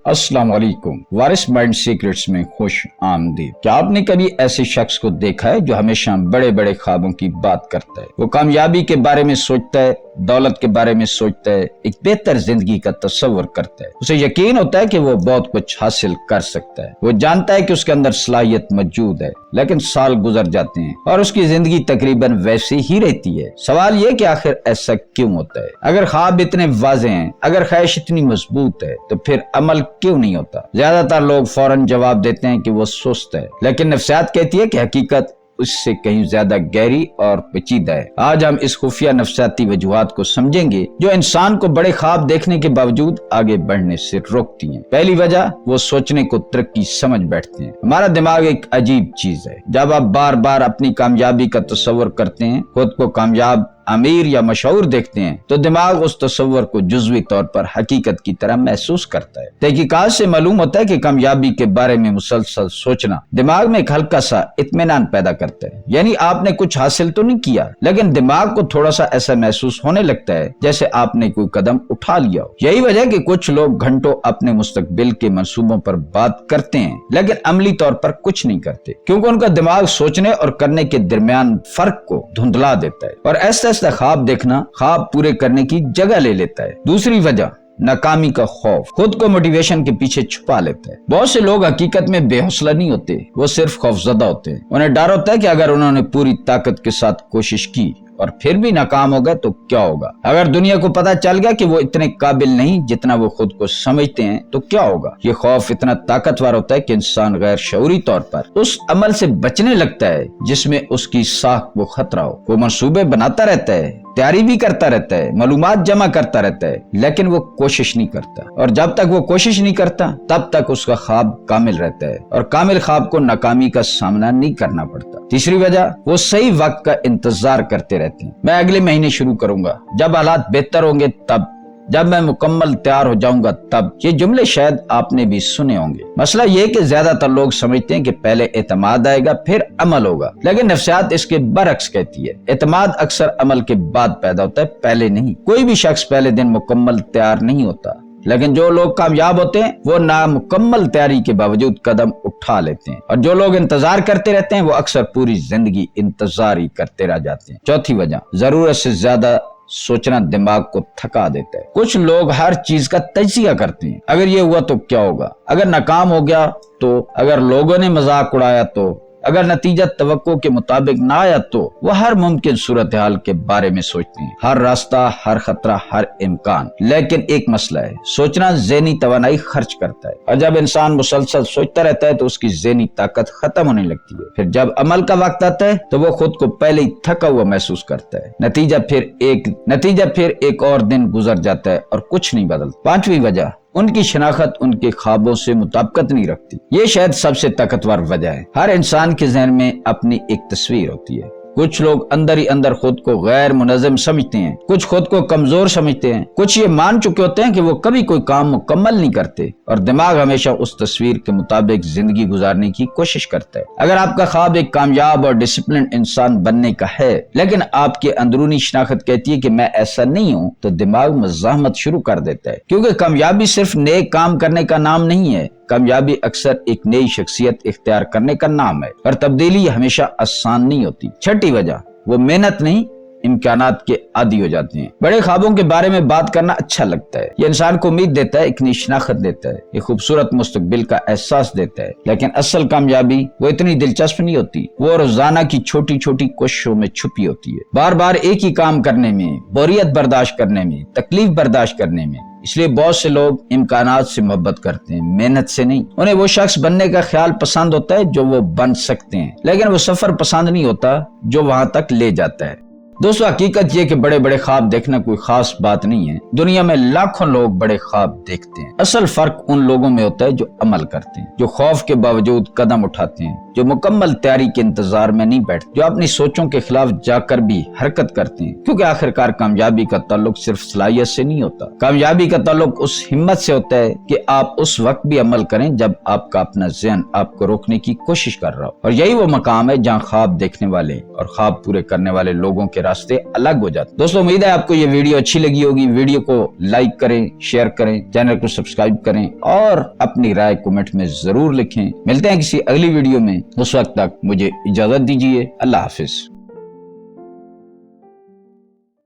अस्सलाम वालेकुम। वारिस mind secrets में खुश आमदीद। क्या आपने कभी ऐसे शख्स को देखा है जो हमेशा बड़े बड़े ख्वाबों की बात करता है? वो कामयाबी के बारे में सोचता है, दौलत के बारे में सोचता है, एक बेहतर जिंदगी का तस्वर करता है। उसे यकीन होता है कि वो बहुत कुछ हासिल कर सकता है। वो जानता है कि उसके अंदर सलाहियत मौजूद है, लेकिन साल गुजर जाते हैं और उसकी जिंदगी तकरीबन वैसी ही रहती है। सवाल ये कि आखिर ऐसा क्यों होता है? अगर ख्वाब इतने वाज़ेह हैं, अगर ख्वाहिश इतनी मजबूत है, तो फिर अमल क्यों नहीं होता? ज्यादातर लोग फौरन जवाब देते हैं कि वो सुस्त है, लेकिन नफ्सियात कहती है कि हकीकत उससे कहीं ज्यादा गहरी और पेचीदा है। आज हम इस खुफिया नफ्सियाती वजूहात को समझेंगे जो इंसान को बड़े ख्वाब देखने के बावजूद आगे बढ़ने से रोकती हैं। पहली वजह, वो सोचने को तरक्की समझ बैठते हैं। हमारा दिमाग एक अजीब चीज है। जब आप बार बार अपनी कामयाबी का तस्वर करते हैं, खुद को कामयाब, अमीर या मशहूर देखते हैं, तो दिमाग उस तस्वर को जुज़वी तौर पर हकीकत की तरह महसूस करता है। तहकीकात से मालूम होता है कि कामयाबी के बारे में मुसलसल सोचना दिमाग में एक हल्का सा इत्मीनान पैदा करता है। यानी आपने कुछ हासिल तो नहीं किया, लेकिन दिमाग को थोड़ा सा ऐसा महसूस होने लगता है जैसे आपने कोई कदम उठा लिया हो। यही वजह कि कुछ लोग घंटों अपने मुस्तकबिल के मंसूबों पर बात करते हैं, लेकिन अमली तौर पर कुछ नहीं करते, क्योंकि उनका दिमाग सोचने और करने के दरमियान फर्क को धुंधला देता है और ऐसा ख्वाब देखना ख्वाब पूरे करने की जगह ले लेता है। दूसरी वजह, नाकामी का खौफ खुद को मोटिवेशन के पीछे छुपा लेता है। बहुत से लोग हकीकत में बेहौसला नहीं होते, वो सिर्फ खौफजदा होते हैं। उन्हें डर होता है कि अगर उन्होंने पूरी ताकत के साथ कोशिश की और फिर भी नाकाम हो गए तो क्या होगा? अगर दुनिया को पता चल गया कि वो इतने काबिल नहीं जितना वो खुद को समझते हैं तो क्या होगा? ये खौफ इतना ताकतवर होता है कि इंसान गैर शऊरी तौर पर उस अमल से बचने लगता है जिसमें उसकी साख को खतरा हो। वो मंसूबे बनाता रहता है, तैयारी भी करता रहता है, मालूमात जमा करता रहता है, लेकिन वो कोशिश नहीं करता। और जब तक वो कोशिश नहीं करता तब तक उसका ख्वाब कामिल रहता है और कामिल ख्वाब को नाकामी का सामना नहीं करना पड़ता। तीसरी वजह, वो सही वक्त का इंतजार करते रहते हैं। मैं अगले महीने शुरू करूंगा, जब हालात बेहतर होंगे तब, जब मैं मुकम्मल तैयार हो जाऊंगा तब। ये जुमले शायद आपने भी सुने होंगे। मसला ये कि ज्यादातर लोग समझते हैं कि पहले एतमाद आएगा फिर अमल होगा, लेकिन नफ्सियात इसके बरक्स कहती है। एतमाद अक्सर अमल के बाद पैदा होता है, पहले नहीं। कोई भी शख्स पहले दिन मुकम्मल तैयार नहीं होता, लेकिन जो लोग कामयाब होते हैं वो नामुकम्मल तैयारी के बावजूद कदम उठा लेते हैं, और जो लोग इंतजार करते रहते हैं वो अक्सर पूरी जिंदगी इंतजार ही करते रह जाते हैं। चौथी वजह, जरूरत से ज्यादा सोचना दिमाग को थका देता है। कुछ लोग हर चीज का तजिया करते हैं। अगर ये हुआ तो क्या होगा, अगर नाकाम हो गया तो, अगर लोगों ने मजाक उड़ाया तो, अगर नतीजा तवक्को के मुताबिक ना आया तो। वह हर मुमकिन सूरत हाल के बारे में सोचते हैं, हर रास्ता, हर खतरा, हर इम्कान। लेकिन एक मसला है, सोचना ज़हनी तवानाई खर्च करता है, और जब इंसान मुसलसल सोचता रहता है तो उसकी ज़हनी ताकत खत्म होने लगती है। फिर जब अमल का वक्त आता है तो वो खुद को पहले ही थका हुआ महसूस करता है। नतीजा फिर एक और दिन गुजर जाता है और कुछ नहीं बदलता। पांचवी वजह, उनकी शनाख्त उनके ख्वाबों से मुताबिकत नहीं रखती। ये शायद सबसे ताकतवर वजह है। हर इंसान के ज़हन में अपनी एक तस्वीर होती है। कुछ लोग अंदर ही अंदर खुद को गैर मुनज़्ज़म समझते हैं, कुछ खुद को कमजोर समझते हैं, कुछ ये मान चुके होते हैं कि वो कभी कोई काम मुकम्मल नहीं करते, और दिमाग हमेशा उस तस्वीर के मुताबिक जिंदगी गुजारने की कोशिश करता है। अगर आपका ख्वाब एक कामयाब और डिसिप्लिन इंसान बनने का है, लेकिन आपकी अंदरूनी शनाख्त कहती है कि मैं ऐसा नहीं हूँ, तो दिमाग मज़ाहमत शुरू कर देता है। क्योंकि कामयाबी सिर्फ नेक काम करने का नाम नहीं है, कामयाबी अक्सर एक नई शख्सियत इख्तियार करने का नाम है, और तब्दीली हमेशा आसान नहीं होती। छठी वजह, वो मेहनत नहीं इम्कानात के आदी हो जाते हैं। बड़े ख्वाबों के बारे में बात करना अच्छा लगता है, ये इंसान को उम्मीद देता है, एक नई शनाख्त देता है, एक खूबसूरत मुस्तकबिल का एहसास देता है, लेकिन असल कामयाबी वो इतनी दिलचस्प नहीं होती। वो रोजाना की छोटी छोटी कोशिशों में छुपी होती है, बार बार एक ही काम करने में, बोरियत बर्दाश्त करने में, तकलीफ बर्दाश्त करने में। इसलिए बहुत से लोग इम्कानात से मोहब्बत करते हैं, मेहनत से नहीं। उन्हें वो शख्स बनने का ख्याल पसंद होता है जो वो बन सकते हैं, लेकिन वो सफर पसंद नहीं होता जो वहां तक ले जाता है। दोस्तों, हकीकत ये कि बड़े बड़े ख्वाब देखना कोई खास बात नहीं है। दुनिया में लाखों लोग बड़े ख्वाब देखते हैं। असल फर्क उन लोगों में होता है जो अमल करते हैं, जो खौफ के बावजूद कदम उठाते हैं, जो मुकम्मल तैयारी के इंतजार में नहीं बैठते, जो अपनी सोचों के खिलाफ जाकर भी हरकत करते हैं। क्योंकि आखिरकार कामयाबी का ताल्लुक सिर्फ सलाहियत से नहीं होता, कामयाबी का ताल्लुक उस हिम्मत से होता है कि आप उस वक्त भी अमल करें जब आपका अपना ज़हन आपको रोकने की कोशिश कर रहा हो। और यही वो मकाम है जहाँ ख्वाब देखने वाले और ख्वाब पूरे करने वाले लोगों के रास्ते अलग हो जाते। दोस्तों उम्मीद है आपको ये वीडियो अच्छी लगी होगी। वीडियो को लाइक करें, शेयर करें, चैनल को सब्सक्राइब करें और अपनी राय कमेंट में जरूर लिखें। मिलते हैं किसी अगली वीडियो में, उस वक्त तक मुझे इजाजत दीजिए। अल्लाह हाफिज।